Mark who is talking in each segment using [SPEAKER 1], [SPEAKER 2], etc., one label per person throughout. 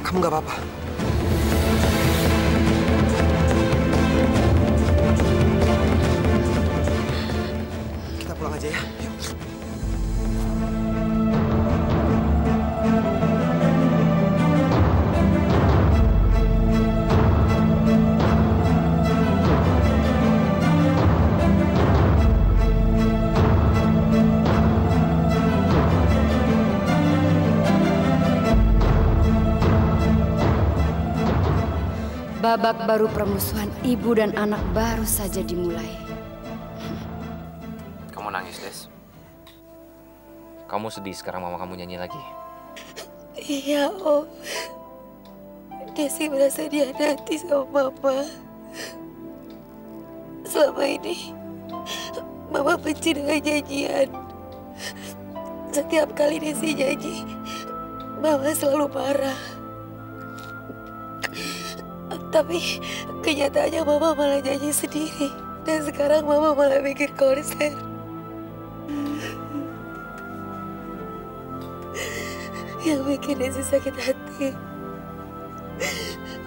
[SPEAKER 1] Kamu nggak apa-apa. Kita pulang aja ya. Yuk.
[SPEAKER 2] Babak baru permusuhan ibu dan anak baru saja dimulai.
[SPEAKER 3] Kamu nangis, Des. Kamu sedih sekarang mama kamu nyanyi lagi.
[SPEAKER 4] Iya, Om. Desi merasa dihianati sama Mama. Selama ini, Mama benci dengan nyanyian. Setiap kali Desi nyanyi, Mama selalu marah. Tapi kenyataannya Mama malah nyanyi sendiri. Dan sekarang Mama malah bikin konser. Yang bikin Desi sakit hati,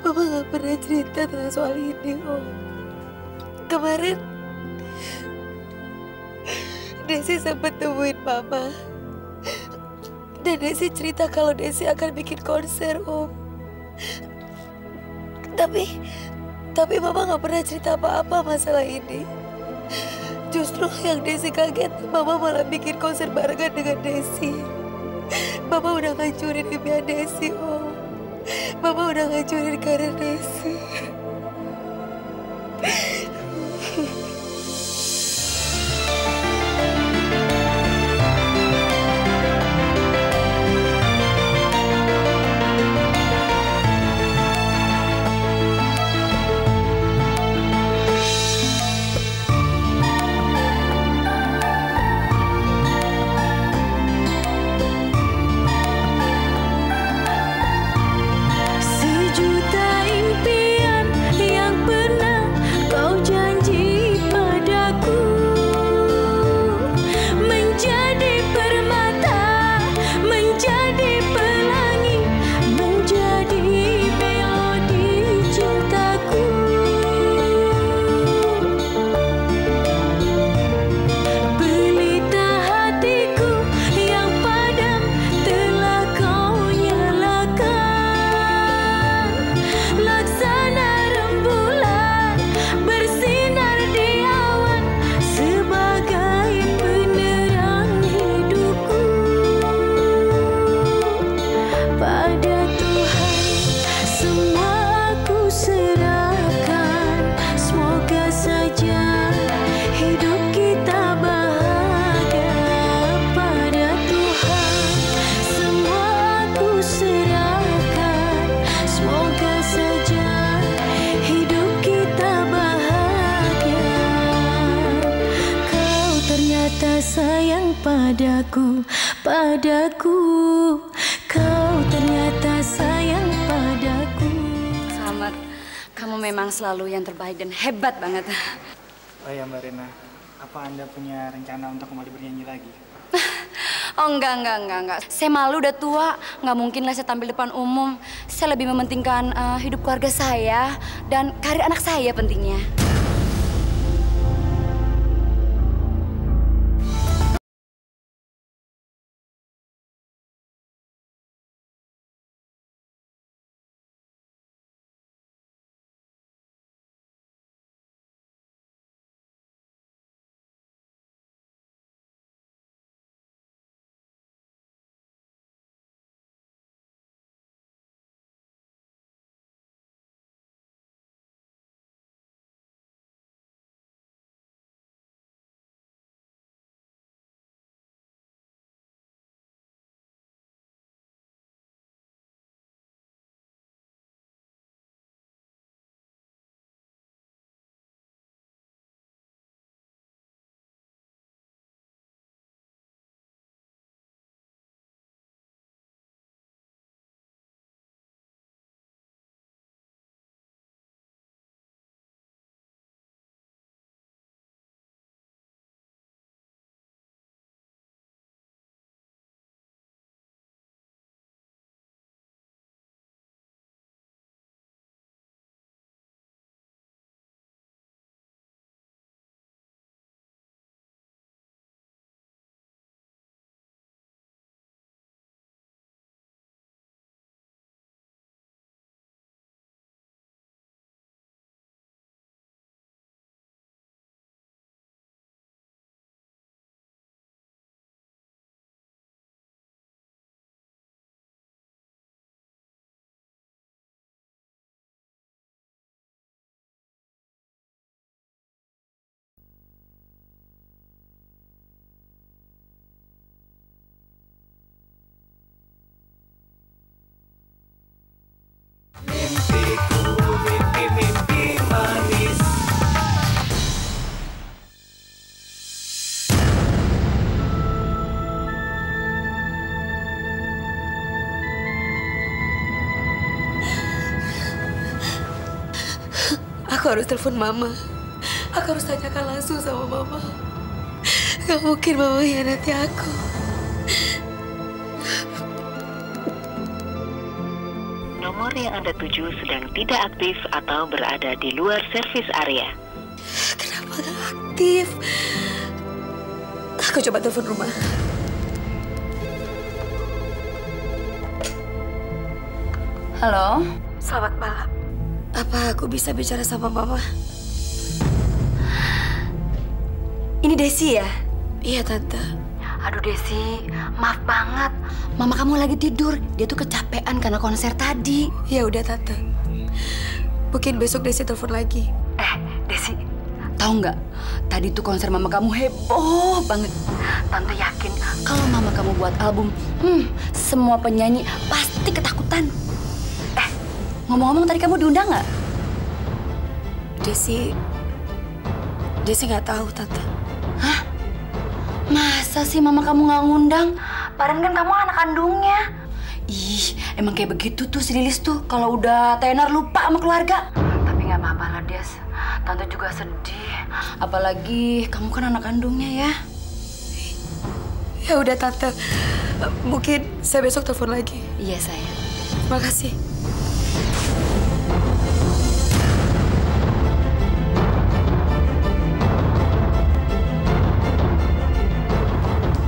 [SPEAKER 4] Mama gak pernah cerita tentang soal ini, Om. Kemarin, Desi sempat temuin Mama. Dan Desi cerita kalau Desi akan bikin konser, Om. Tapi Mama gak pernah cerita apa-apa masalah ini. Justru yang Desi kaget, Mama malah bikin konser barengan dengan Desi. Mama udah ngancurin impian Desi, Om. Mama udah ngancurin karir Desi.
[SPEAKER 5] Sayang padaku, kau ternyata sayang padaku.
[SPEAKER 2] Selamat, kamu memang selalu yang terbaik dan hebat banget.
[SPEAKER 6] Oh ya Mbak Rena, apa Anda punya rencana untuk kembali bernyanyi lagi?
[SPEAKER 2] Oh enggak. Saya malu udah tua, nggak mungkin lah saya tampil depan umum. Saya lebih mementingkan hidup keluarga saya dan karir anak saya pentingnya.
[SPEAKER 4] Aku harus telepon Mama. Aku harus tanyakan langsung sama Mama. Gak mungkin Mama hianati aku.
[SPEAKER 7] Nomor yang Anda tuju sedang tidak aktif atau berada di luar servis area.
[SPEAKER 4] Kenapa gak aktif? Aku coba telepon rumah.
[SPEAKER 2] Halo?
[SPEAKER 4] Selamat malam. Apa aku bisa bicara sama Mama?
[SPEAKER 2] Ini Desi ya?
[SPEAKER 4] Iya, Tante.
[SPEAKER 2] Aduh Desi, maaf banget. Mama kamu lagi tidur. Dia tuh kecapean karena konser tadi.
[SPEAKER 4] Ya udah, Tante. Mungkin besok Desi telepon lagi.
[SPEAKER 2] Desi, tahu nggak? Tadi tuh konser mama kamu heboh banget. Tante yakin kalau mama kamu buat album, semua penyanyi pasti ketakutan. Ngomong-ngomong tadi kamu diundang nggak?
[SPEAKER 4] Desi nggak tahu, Tante.
[SPEAKER 2] Hah? Masa sih mama kamu nggak ngundang? Padahal kan kamu anak kandungnya. Ih, emang kayak begitu tuh si Lilis tuh. Kalau udah tenar lupa sama keluarga. Tapi nggak apa-apa lah, Des. Tante juga sedih. Apalagi kamu kan anak kandungnya ya.
[SPEAKER 4] Ya udah, Tante. Mungkin saya besok telepon lagi.
[SPEAKER 2] Iya, sayang.
[SPEAKER 4] Makasih.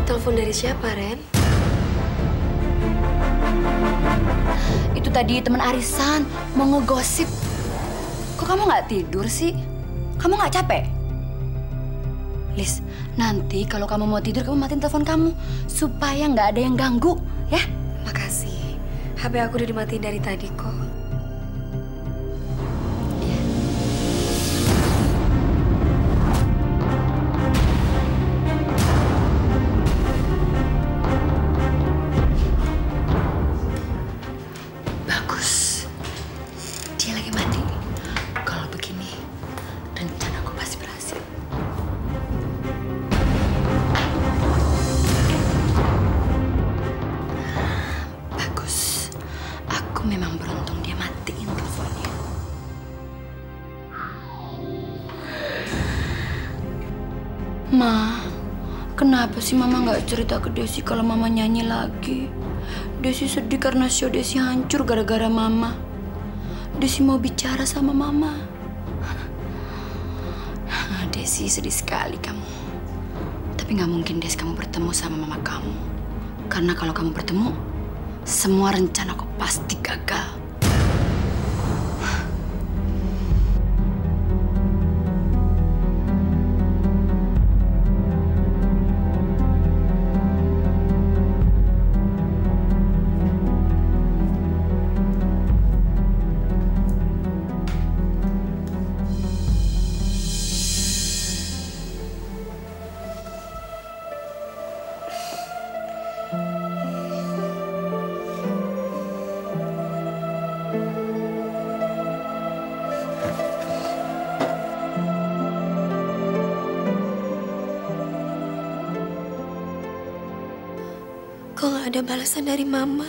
[SPEAKER 4] Telepon dari siapa, Ren?
[SPEAKER 2] Itu tadi teman arisan mau ngegosip. Kok kamu nggak tidur sih? Kamu nggak capek? Lis, nanti kalau kamu mau tidur kamu matiin telepon kamu supaya nggak ada yang ganggu, ya?
[SPEAKER 4] Makasih. HP aku udah dimatiin dari tadi kok.
[SPEAKER 2] Bagus. Dia lagi mandi. Kalau begini, rencanaku pasti berhasil. Bagus. Aku memang beruntung dia matiin teleponnya. Ma, kenapa sih Mama nggak cerita ke Desi kalau Mama nyanyi lagi? Desi sedih karena show Desi hancur gara-gara Mama. Desi mau bicara sama Mama. Desi sedih sekali kamu. Tapi nggak mungkin Des kamu bertemu sama Mama kamu. Karena kalau kamu bertemu, semua rencanaku pasti gagal.
[SPEAKER 4] Kok nggak ada balasan dari Mama?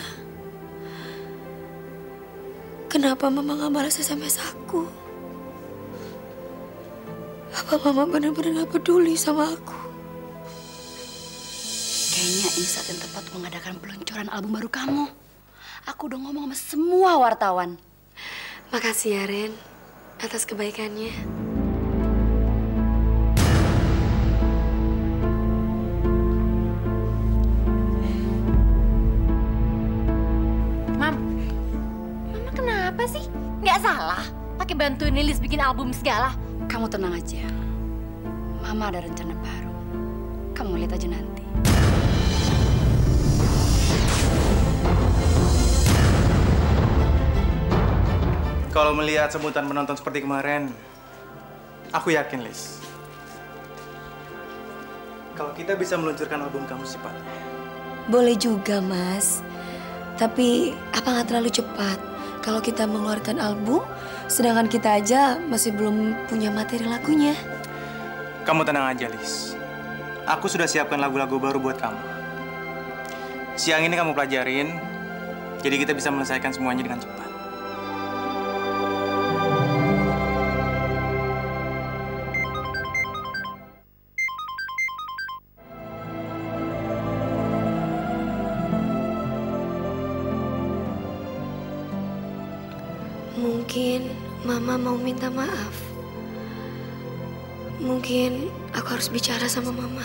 [SPEAKER 4] Kenapa Mama nggak balas SMS aku? Apa Mama benar-benar nggak peduli sama aku?
[SPEAKER 2] Kayaknya ini saat yang tepat mengadakan peluncuran album baru kamu. Aku udah ngomong sama semua wartawan.
[SPEAKER 4] Makasih ya, Ren, atas kebaikannya.
[SPEAKER 8] Mama kenapa sih? Nggak salah pakai bantuin Lilis bikin album segala.
[SPEAKER 2] Kamu tenang aja. Mama ada rencana baru. Kamu lihat aja nanti.
[SPEAKER 6] Kalau melihat sebutan penonton seperti kemarin, aku yakin, Lis. Kalau kita bisa meluncurkan album kamu secepatnya.
[SPEAKER 4] Boleh juga, Mas. Tapi apa nggak terlalu cepat? Kalau kita mengeluarkan album, sedangkan kita aja masih belum punya materi lagunya.
[SPEAKER 6] Kamu tenang aja, Lis. Aku sudah siapkan lagu-lagu baru buat kamu. Siang ini kamu pelajarin, jadi kita bisa menyelesaikan semuanya dengan cepat.
[SPEAKER 4] Mungkin Mama mau minta maaf. Mungkin aku harus bicara sama Mama.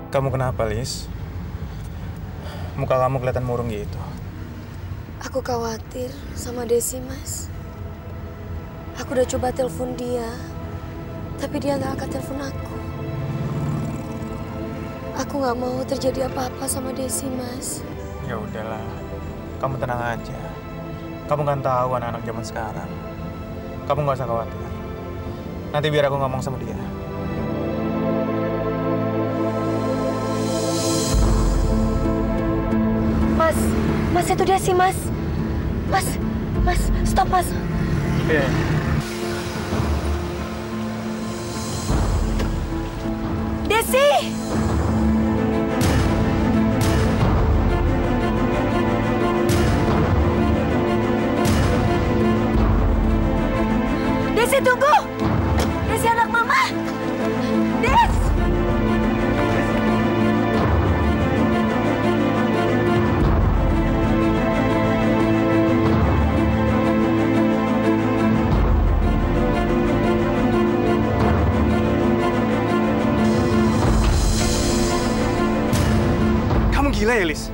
[SPEAKER 6] Kamu kenapa, Lis? Muka kamu kelihatan murung gitu.
[SPEAKER 4] Aku khawatir sama Desi, Mas. Aku udah coba telepon dia, tapi dia nggak angkat telepon aku. Aku nggak mau terjadi apa-apa sama Desi, Mas.
[SPEAKER 6] Ya udahlah, kamu tenang aja. Kamu kan tahu anak-anak zaman sekarang. Kamu nggak usah khawatir. Nanti biar aku ngomong sama dia.
[SPEAKER 4] Mas itu Desi, Mas. Mas, stop, Mas.
[SPEAKER 6] Iya.
[SPEAKER 4] Desi! Desi, tunggu! Desi, anak Mama! Des!
[SPEAKER 6] Gila ya, Lis?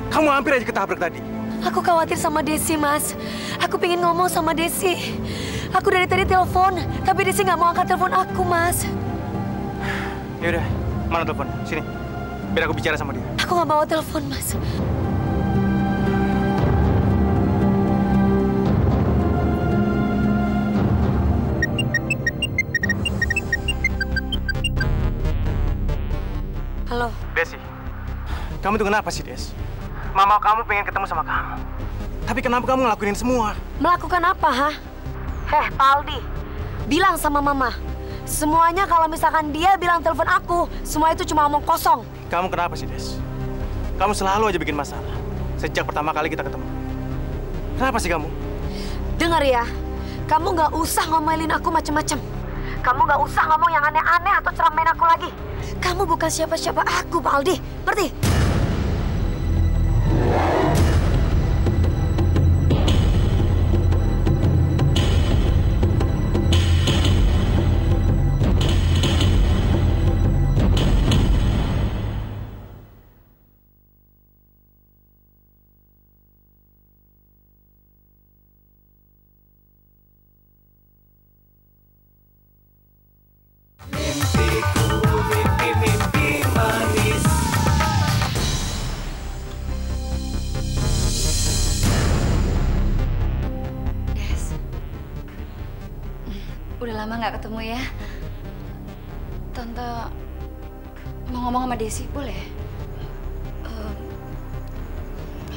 [SPEAKER 6] Kamu hampir aja ketabrak tadi.
[SPEAKER 4] Aku khawatir sama Desi, Mas. Aku pengen ngomong sama Desi. Aku dari tadi telepon, tapi Desi nggak mau angkat telepon aku, Mas.
[SPEAKER 6] Ya udah, mana telepon? Sini, biar aku bicara sama dia.
[SPEAKER 4] Aku nggak bawa telepon, Mas. Halo.
[SPEAKER 6] Desi. Kamu tuh kenapa sih, Des? Mama kamu pengen ketemu sama kamu. Tapi kenapa kamu ngelakuin semua?
[SPEAKER 4] Melakukan apa, ha? Pak Aldi, bilang sama Mama. Semuanya kalau misalkan dia bilang telepon aku, semua itu cuma omong kosong.
[SPEAKER 6] Kamu kenapa sih, Des? Kamu selalu aja bikin masalah. Sejak pertama kali kita ketemu. Kenapa sih kamu?
[SPEAKER 4] Dengar ya, kamu nggak usah ngomelin aku macem-macem. Kamu nggak usah ngomong yang aneh-aneh atau ceramain aku lagi. Kamu bukan siapa-siapa aku, Pak Aldi. Ngerti?
[SPEAKER 2] Udah lama nggak ketemu ya. Tante mau ngomong sama Desi, boleh?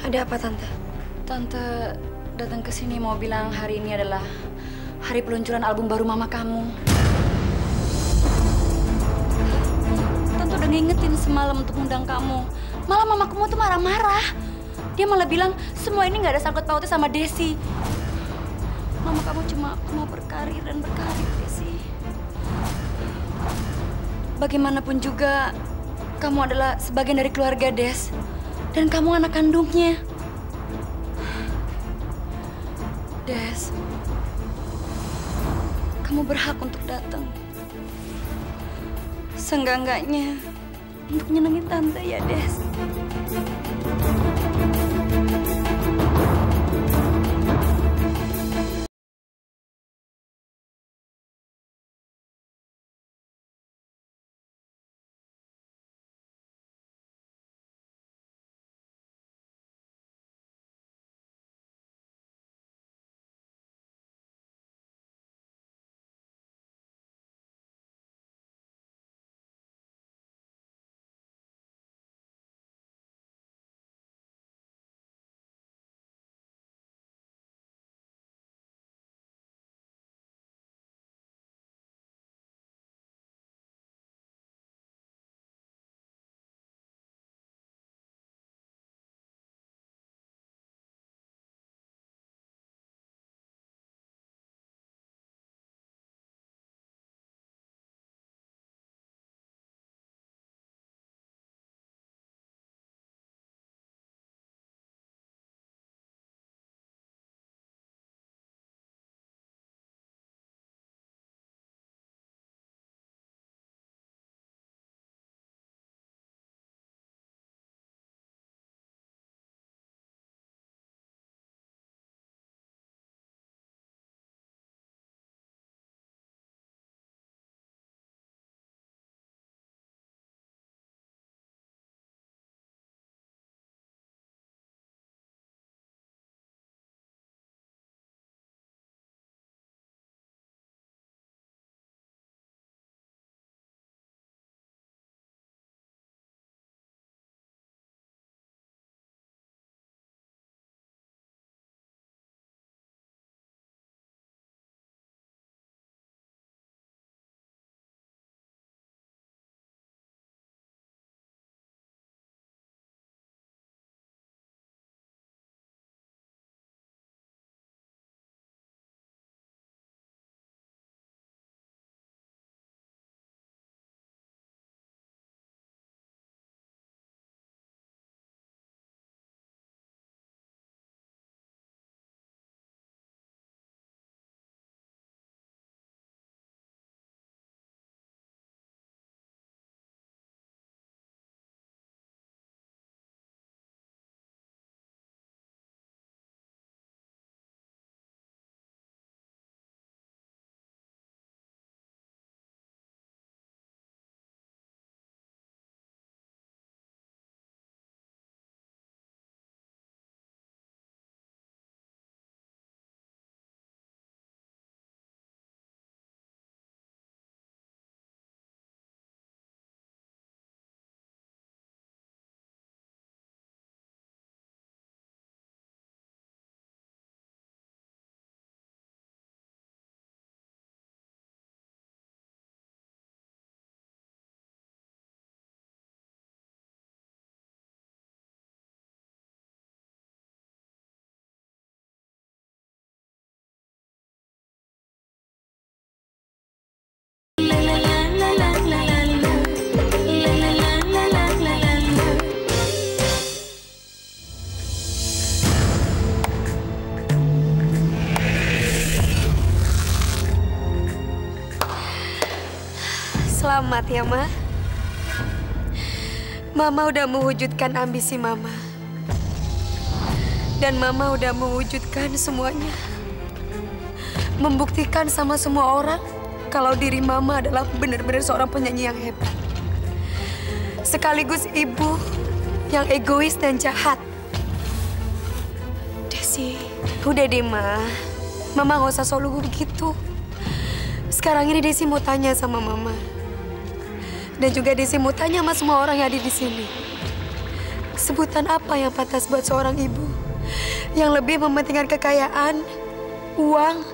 [SPEAKER 4] Ada apa, Tante?
[SPEAKER 2] Tante datang ke sini mau bilang hari ini adalah hari peluncuran album baru mama kamu. Tante udah ngingetin semalam untuk undang kamu. Malah mama kamu tuh marah-marah. Dia malah bilang semua ini nggak ada sangkut pautnya sama Desi. Mama kamu cuma mau berkarir dan berkarir, Desi. Bagaimanapun juga, kamu adalah sebagian dari keluarga Des. Dan kamu anak kandungnya. Des, kamu berhak untuk datang. Seenggak-enggaknya untuk nyenengin Tante ya, Des.
[SPEAKER 4] Selamat ya, Ma. Mama udah mewujudkan ambisi Mama. Dan Mama udah mewujudkan semuanya. Membuktikan sama semua orang kalau diri Mama adalah benar-benar seorang penyanyi yang hebat. Sekaligus ibu yang egois dan jahat. Desi, udah deh, Ma. Mama nggak usah selalu begitu. Sekarang ini Desi mau tanya sama Mama. Dan juga Desi mau tanya sama semua orang yang ada di sini. Sebutan apa yang pantas buat seorang ibu yang lebih mementingkan kekayaan, uang,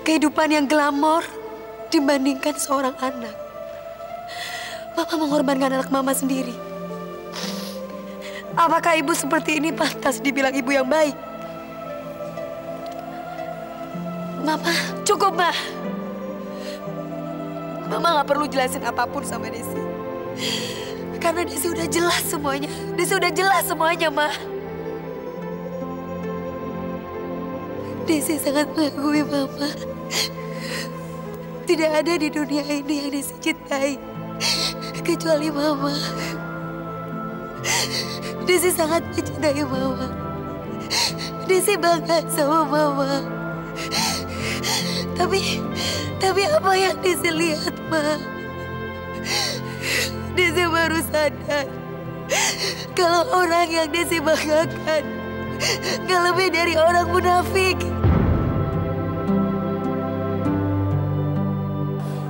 [SPEAKER 4] kehidupan yang glamor dibandingkan seorang anak? Mama mengorbankan anak Mama sendiri. Apakah ibu seperti ini pantas dibilang ibu yang baik? Mama, cukup, Ma. Mama nggak perlu jelasin apapun sama Desi. Karena Desi udah jelas semuanya. Desi udah jelas semuanya, Ma. Desi sangat mengagumi Mama. Tidak ada di dunia ini yang Desi cintai kecuali Mama. Desi sangat mencintai Mama. Desi bangga sama Mama. Tapi apa yang Desi lihat, Ma? Desi baru sadar kalau orang yang Desi banggakan gak lebih dari orang munafik.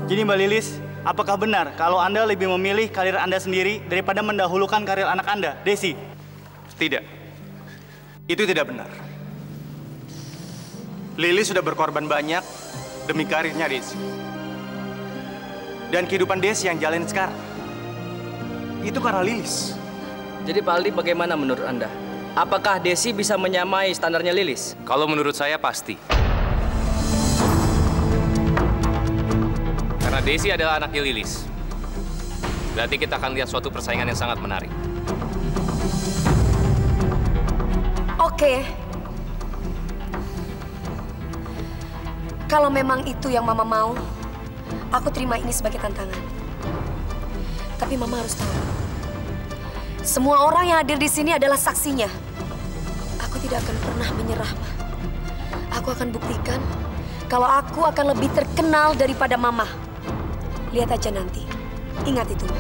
[SPEAKER 9] Jadi Mbak Lilis, apakah benar kalau Anda lebih memilih karir Anda sendiri daripada mendahulukan karir anak Anda, Desi?
[SPEAKER 6] Tidak. Itu tidak benar. Lilis sudah berkorban banyak demi karirnya Desi. Dan kehidupan Desi yang jalan sekarang, itu karena Lilis.
[SPEAKER 10] Jadi Pak Aldi, bagaimana menurut Anda? Apakah Desi bisa menyamai standarnya Lilis?
[SPEAKER 3] Kalau menurut saya pasti. Karena Desi adalah anaknya Lilis. Berarti kita akan lihat suatu persaingan yang sangat menarik.
[SPEAKER 4] Oke. Kalau memang itu yang Mama mau, aku terima ini sebagai tantangan. Tapi Mama harus tahu, semua orang yang hadir di sini adalah saksinya. Aku tidak akan pernah menyerah, Ma. Aku akan buktikan kalau aku akan lebih terkenal daripada Mama. Lihat aja nanti. Ingat itu, Ma.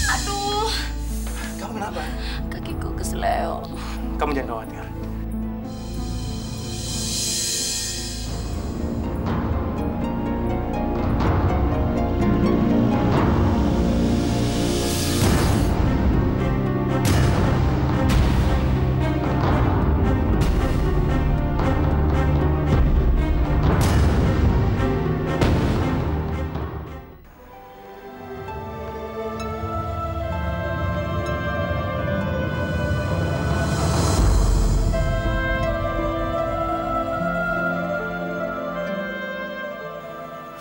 [SPEAKER 2] Aduh.
[SPEAKER 6] Kamu kenapa?
[SPEAKER 2] Kakiku kesleo.
[SPEAKER 6] Kamu jangan khawatir.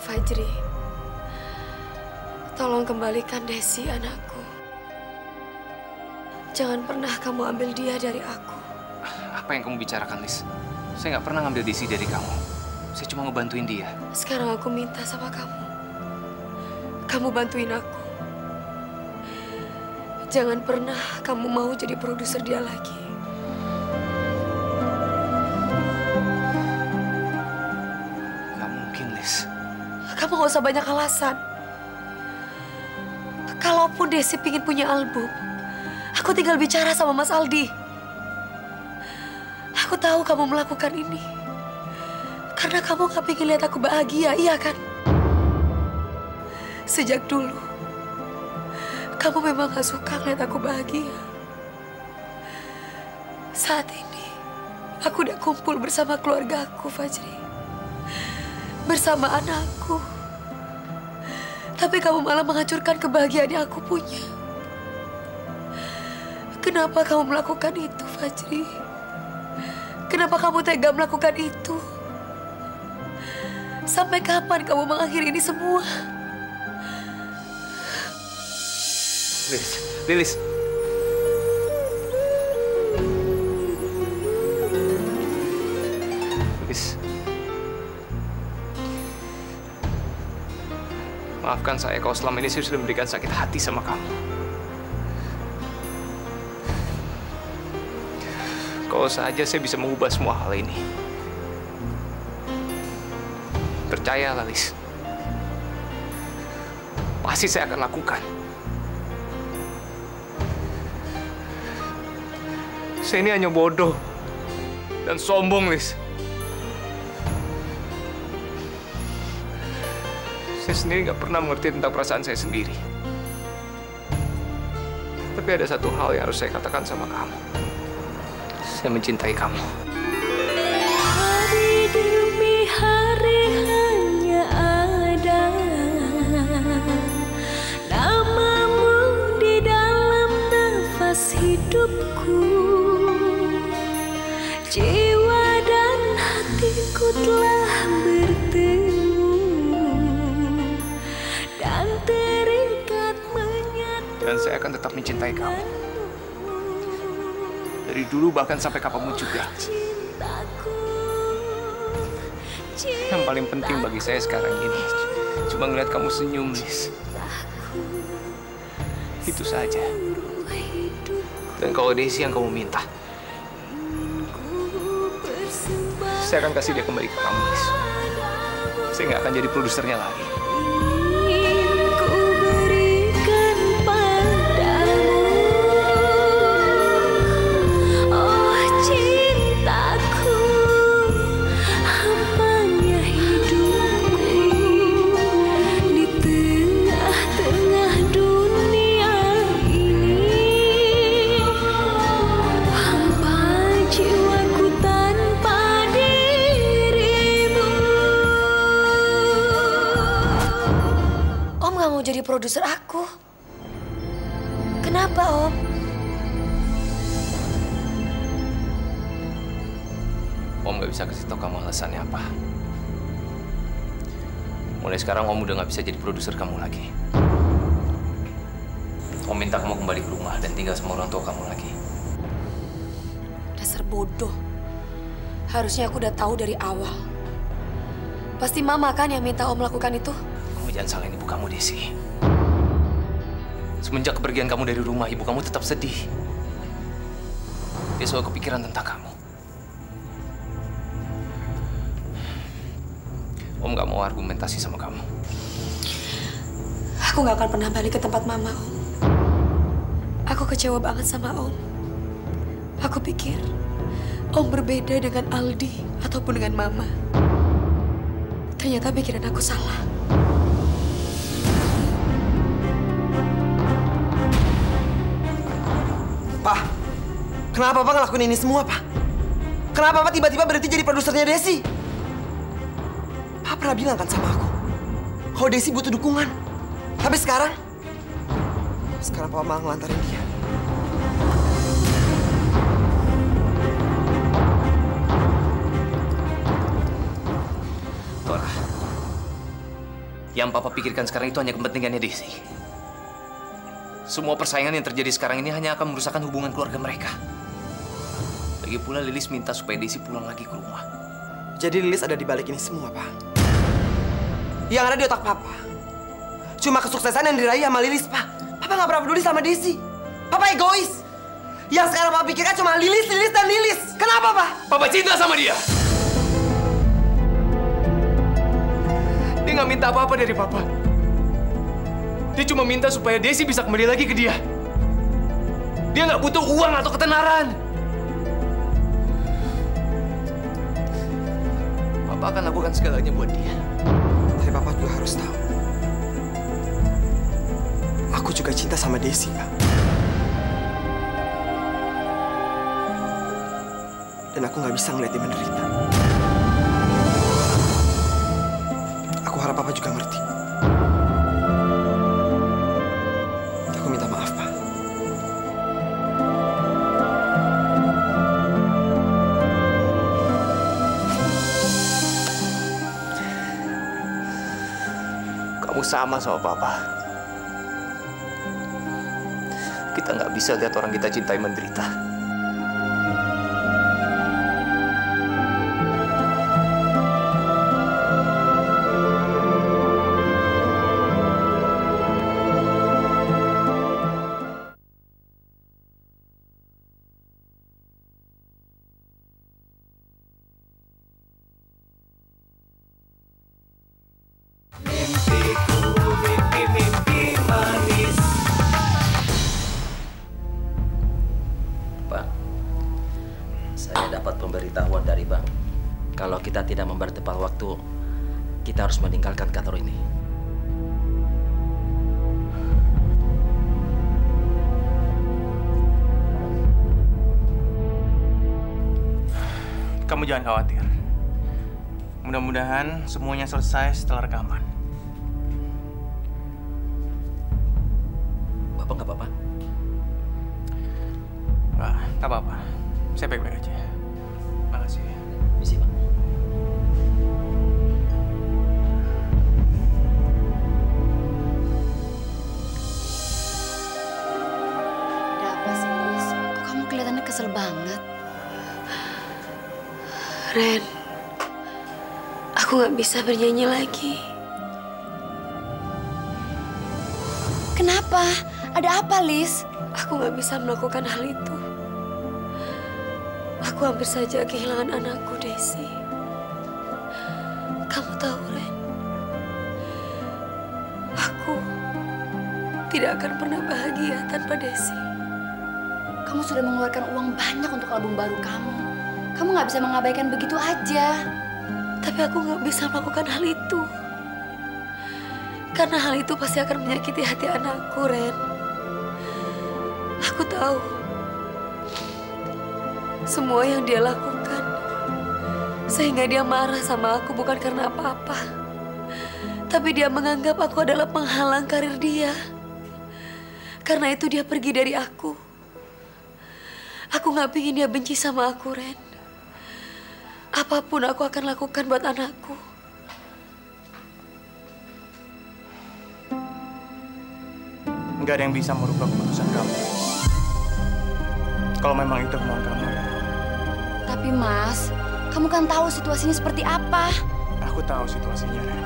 [SPEAKER 4] Fajri, tolong kembalikan Desi, anakku. Jangan pernah kamu ambil dia dari aku.
[SPEAKER 3] Apa yang kamu bicarakan, Lis? Saya nggak pernah ngambil Desi dari kamu. Saya cuma ngebantuin dia.
[SPEAKER 4] Sekarang aku minta sama kamu. Kamu bantuin aku. Jangan pernah kamu mau jadi produser dia lagi.
[SPEAKER 3] Nggak mungkin, Lis.
[SPEAKER 4] Kamu gak usah banyak alasan. Kalaupun Desi pingin punya album, aku tinggal bicara sama Mas Aldi. Aku tahu kamu melakukan ini karena kamu gak pengen lihat aku bahagia, iya kan? Sejak dulu, kamu memang gak suka lihat aku bahagia. Saat ini, aku udah kumpul bersama keluarga aku, Fajri. Bersama anakku. Tapi kamu malah menghancurkan kebahagiaan yang aku punya. Kenapa kamu melakukan itu, Fajri? Kenapa kamu tega melakukan itu? Sampai kapan kamu mengakhiri ini semua?
[SPEAKER 3] Lilis. Maafkan saya kalau selama ini saya sudah memberikan sakit hati sama kamu. Kalau saja saya bisa mengubah semua hal ini. Percayalah, Lis. Pasti saya akan lakukan. Saya ini hanya bodoh dan sombong, Lis. Saya sendiri nggak pernah mengerti tentang perasaan saya sendiri. Tapi ada satu hal yang harus saya katakan sama kamu. Saya mencintai kamu.
[SPEAKER 5] Hari demi hari hanya ada namamu di dalam nafas hidupku. Jiwa dan hatiku telah bertemu.
[SPEAKER 3] Dan saya akan tetap mencintai kamu. Dari dulu bahkan sampai kapanpun juga. Yang paling penting bagi saya sekarang ini cuma ngeliat kamu senyum, Lis. Itu saja. Dan kalau Desi yang kamu minta, saya akan kasih dia kembali ke kamu, Lis. Saya nggak akan jadi produsernya lagi.
[SPEAKER 4] Jadi produser aku. Kenapa, Om?
[SPEAKER 3] Om nggak bisa kasih tahu kamu alasannya apa. Mulai sekarang Om udah nggak bisa jadi produser kamu lagi. Om minta kamu kembali ke rumah dan tinggal sama orang tua kamu lagi.
[SPEAKER 4] Dasar bodoh. Harusnya aku udah tahu dari awal. Pasti Mama kan yang minta Om lakukan itu?
[SPEAKER 3] Kamu jangan salahin ibu kamu, Desi. Semenjak kepergian kamu dari rumah, ibu kamu tetap sedih. Dia selalu kepikiran tentang kamu. Om gak mau argumentasi sama kamu.
[SPEAKER 4] Aku gak akan pernah balik ke tempat Mama, Om. Aku kecewa banget sama Om. Aku pikir Om berbeda dengan Aldi ataupun dengan Mama. Ternyata pikiran aku salah.
[SPEAKER 1] Pak, kenapa Papa ngelakuin ini semua, Pak? Kenapa Papa tiba-tiba berhenti jadi produsernya Desi? Papa pernah bilang kan sama aku, kalau Desi butuh dukungan. Tapi sekarang Papa malah ngelantarin dia.
[SPEAKER 3] Tora, yang Papa pikirkan sekarang itu hanya kepentingannya Desi. Semua persaingan yang terjadi sekarang ini hanya akan merusakkan hubungan keluarga mereka. Lagi pula Lilis minta supaya Desi pulang lagi ke rumah.
[SPEAKER 1] Jadi Lilis ada di balik ini semua, Pak. Yang ada di otak Papa cuma kesuksesan yang diraih sama Lilis, Pak. Papa nggak pernah peduli sama Desi. Papa egois. Yang sekarang Papa pikirkan cuma Lilis, Lilis, dan Lilis. Kenapa, Pak?
[SPEAKER 3] Papa cinta sama dia. Dia nggak minta apa-apa dari Papa. Dia cuma minta supaya Desi bisa kembali lagi ke dia. Dia nggak butuh uang atau ketenaran. Papa akan lakukan segalanya buat dia.
[SPEAKER 1] Tapi Papa juga harus tahu, aku juga cinta sama Desi, Pak. Dan aku nggak bisa ngeliat dia menderita. Aku harap Papa juga ngerti. Aku minta maaf, Pak.
[SPEAKER 3] Kamu sama Papa. Kita nggak bisa lihat orang kita cintai menderita.
[SPEAKER 10] Pemberitahuan dari bank. Kalau kita tidak membayar tepat waktu, kita harus meninggalkan kantor ini.
[SPEAKER 6] Kamu jangan khawatir. Mudah-mudahan semuanya selesai setelah rekaman.
[SPEAKER 10] Bapak nggak apa-apa?
[SPEAKER 6] Nggak apa-apa. Saya baik-baik aja. Makasih.
[SPEAKER 10] Misi, Pak.
[SPEAKER 2] Ada apa sih, Lis? Kok kamu kelihatannya kesel banget?
[SPEAKER 4] Ren, aku nggak bisa bernyanyi lagi.
[SPEAKER 2] Kenapa? Ada apa, Lis?
[SPEAKER 4] Aku nggak bisa melakukan hal itu. Aku hampir saja kehilangan anakku, Desi. Kamu tahu, Ren, aku tidak akan pernah bahagia tanpa Desi.
[SPEAKER 2] Kamu sudah mengeluarkan uang banyak untuk album baru kamu. Kamu nggak bisa mengabaikan begitu aja.
[SPEAKER 4] Tapi aku nggak bisa melakukan hal itu. Karena hal itu pasti akan menyakiti hati anakku, Ren. Aku tahu semua yang dia lakukan sehingga dia marah sama aku bukan karena apa-apa. Tapi dia menganggap aku adalah penghalang karir dia. Karena itu dia pergi dari aku. Aku nggak pingin dia benci sama aku, Ren. Apapun aku akan lakukan buat anakku.
[SPEAKER 6] Nggak ada yang bisa merubah keputusan kamu. Kalau memang itu kemauan kamu ya.
[SPEAKER 2] Tapi Mas, kamu kan tahu situasinya seperti apa.
[SPEAKER 6] Aku tahu situasinya, Ren.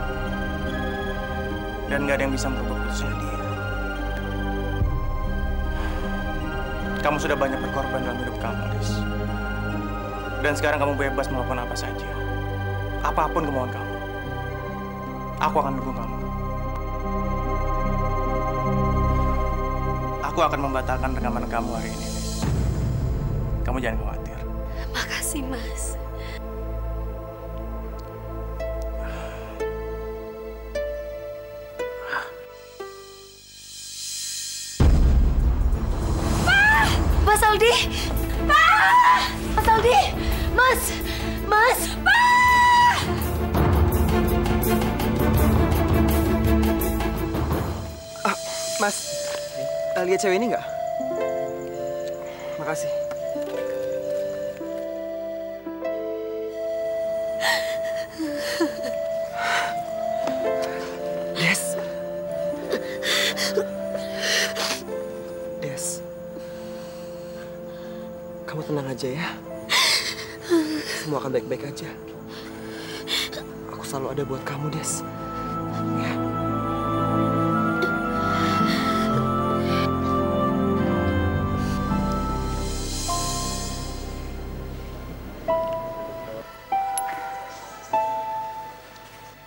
[SPEAKER 6] Dan nggak ada yang bisa merubah keputusannya dia. Kamu sudah banyak berkorban dalam hidup kamu, Lis. Dan sekarang kamu bebas melakukan apa saja. Apapun kemauan kamu. Aku akan dukung kamu. Aku akan membatalkan rekaman kamu hari ini, Lis. Kamu jangan khawatir.
[SPEAKER 4] Makasih, Mas.
[SPEAKER 2] Mas Aldi! Pak! Mas Aldi! Mas! Mas! Pak!
[SPEAKER 1] Mas, lihat cewek ini nggak? Makasih. Des. Kamu tenang aja ya. Semua akan baik-baik aja. Aku selalu ada buat kamu, Des. Ya.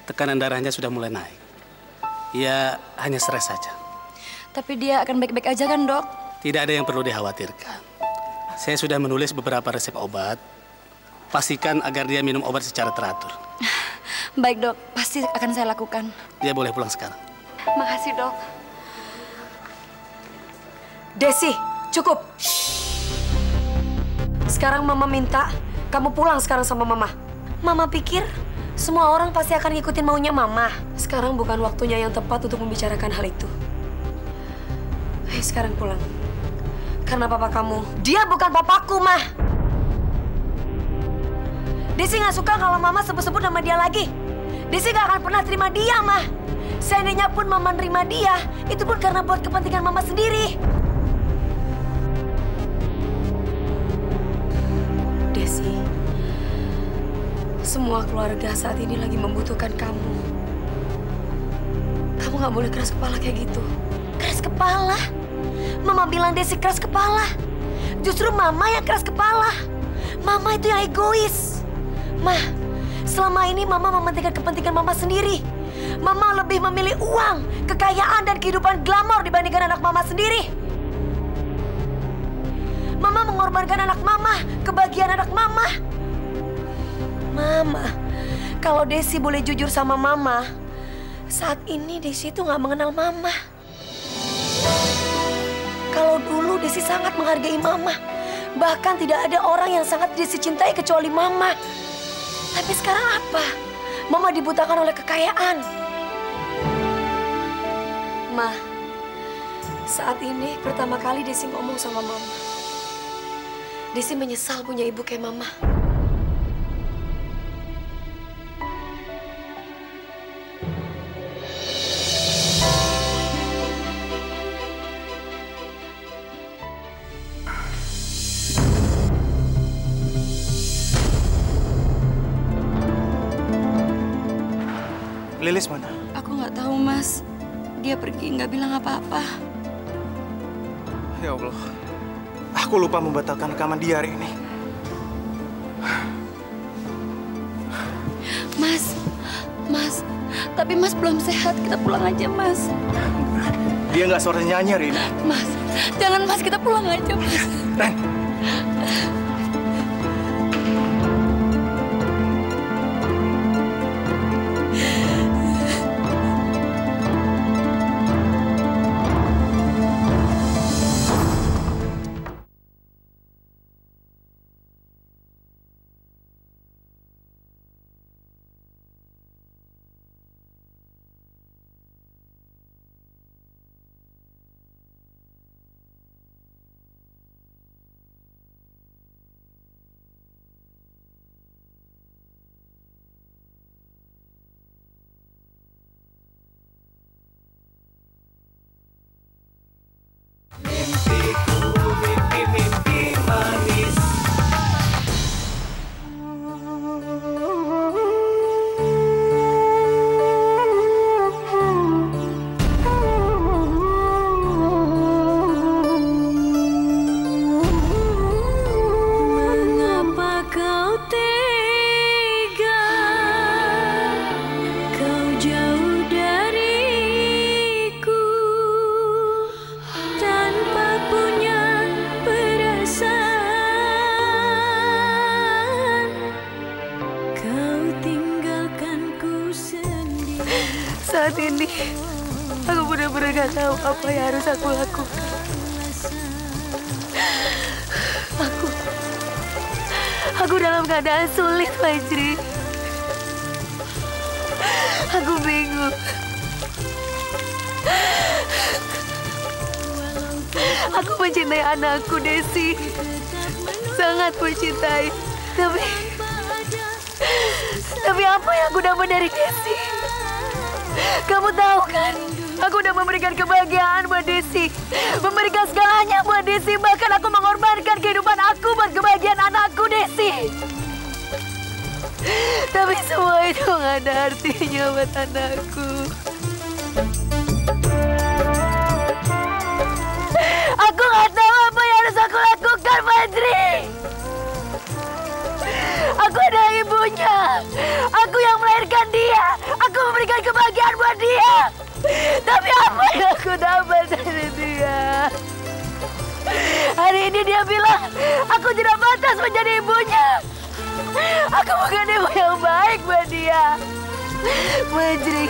[SPEAKER 11] Tekanan darahnya sudah mulai naik. Ya, hanya stres saja.
[SPEAKER 2] Tapi dia akan baik-baik aja kan, Dok?
[SPEAKER 11] Tidak ada yang perlu dikhawatirkan. Saya sudah menulis beberapa resep obat. Pastikan agar dia minum obat secara teratur.
[SPEAKER 2] Baik, Dok. Pasti akan saya lakukan.
[SPEAKER 11] Dia boleh pulang sekarang.
[SPEAKER 2] Makasih, Dok.
[SPEAKER 4] Desi, cukup. Sekarang Mama minta Kamu pulang sekarang sama Mama. Mama pikir semua orang pasti akan ngikutin maunya Mama. Sekarang bukan waktunya yang tepat untuk membicarakan hal itu. Ayo sekarang pulang. Karena papa kamu, dia bukan papaku, Mah. Desi nggak suka kalau Mama sebut-sebut nama dia lagi. Desi nggak akan pernah terima dia, Mah. Seandainya pun Mama nerima dia, itu pun karena buat kepentingan Mama sendiri. Desi, semua keluarga saat ini lagi membutuhkan kamu. Kamu nggak boleh keras kepala kayak gitu. Keras kepala? Mama bilang Desi keras kepala. Justru Mama yang keras kepala. Mama itu yang egois. Mah, selama ini Mama mementingkan kepentingan Mama sendiri. Mama lebih memilih uang, kekayaan, dan kehidupan glamor dibandingkan anak Mama sendiri. Mama mengorbankan anak Mama, kebahagiaan anak Mama. Mama, kalau Desi boleh jujur sama Mama, saat ini Desi itu nggak mengenal Mama. Kalau dulu Desi sangat menghargai Mama. Bahkan tidak ada orang yang sangat Desi cintai kecuali Mama. Tapi sekarang apa? Mama dibutakan oleh kekayaan. Ma, saat ini pertama kali Desi ngomong sama Mama. Desi menyesal punya ibu kayak Mama.
[SPEAKER 6] Lilis mana?
[SPEAKER 2] Aku nggak tahu, Mas. Dia pergi nggak bilang apa-apa.
[SPEAKER 6] Ya Allah, aku lupa membatalkan rekaman dia hari ini.
[SPEAKER 2] Mas, tapi Mas belum sehat. Kita pulang aja, Mas.
[SPEAKER 6] Dia nggak suara nyanyi hari ini.
[SPEAKER 2] Mas, jangan Mas, kita pulang aja, Mas.
[SPEAKER 6] Ren.
[SPEAKER 4] Saat ini, aku benar-benar gak tahu apa yang harus aku lakukan. Aku dalam keadaan sulit, Fajri. Aku bingung. Aku mencintai anakku, Desi. Sangat mencintai. Tapi apa yang aku dapat dari Desi? Kamu tahu kan, aku udah memberikan kebahagiaan buat Desi. Memberikan segalanya buat Desi. Bahkan aku mengorbankan kehidupan aku buat kebahagiaan anakku, Desi. Tapi semua itu gak ada artinya buat anakku. Aku gak tahu apa yang harus aku lakukan, Fajri. Aku adalah ibunya. Aku yang melahirkan dia. Aku memberikan kebahagiaan buat dia. Tapi apa yang aku dapat dari dia? Hari ini dia bilang, aku tidak pantas menjadi ibunya. Aku bukan ibu yang baik buat dia. Fajri,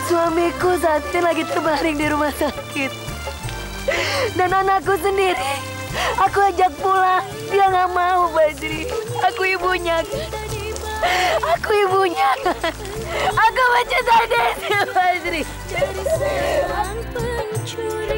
[SPEAKER 4] suamiku saat ini lagi terbaring di rumah sakit. Dan anakku sendiri Aku ajak pulang, dia nggak mau, Basri. Aku ibunya. Aku ibunya. Aku mencintai Desi, Basri.
[SPEAKER 5] Dari seorang pencuri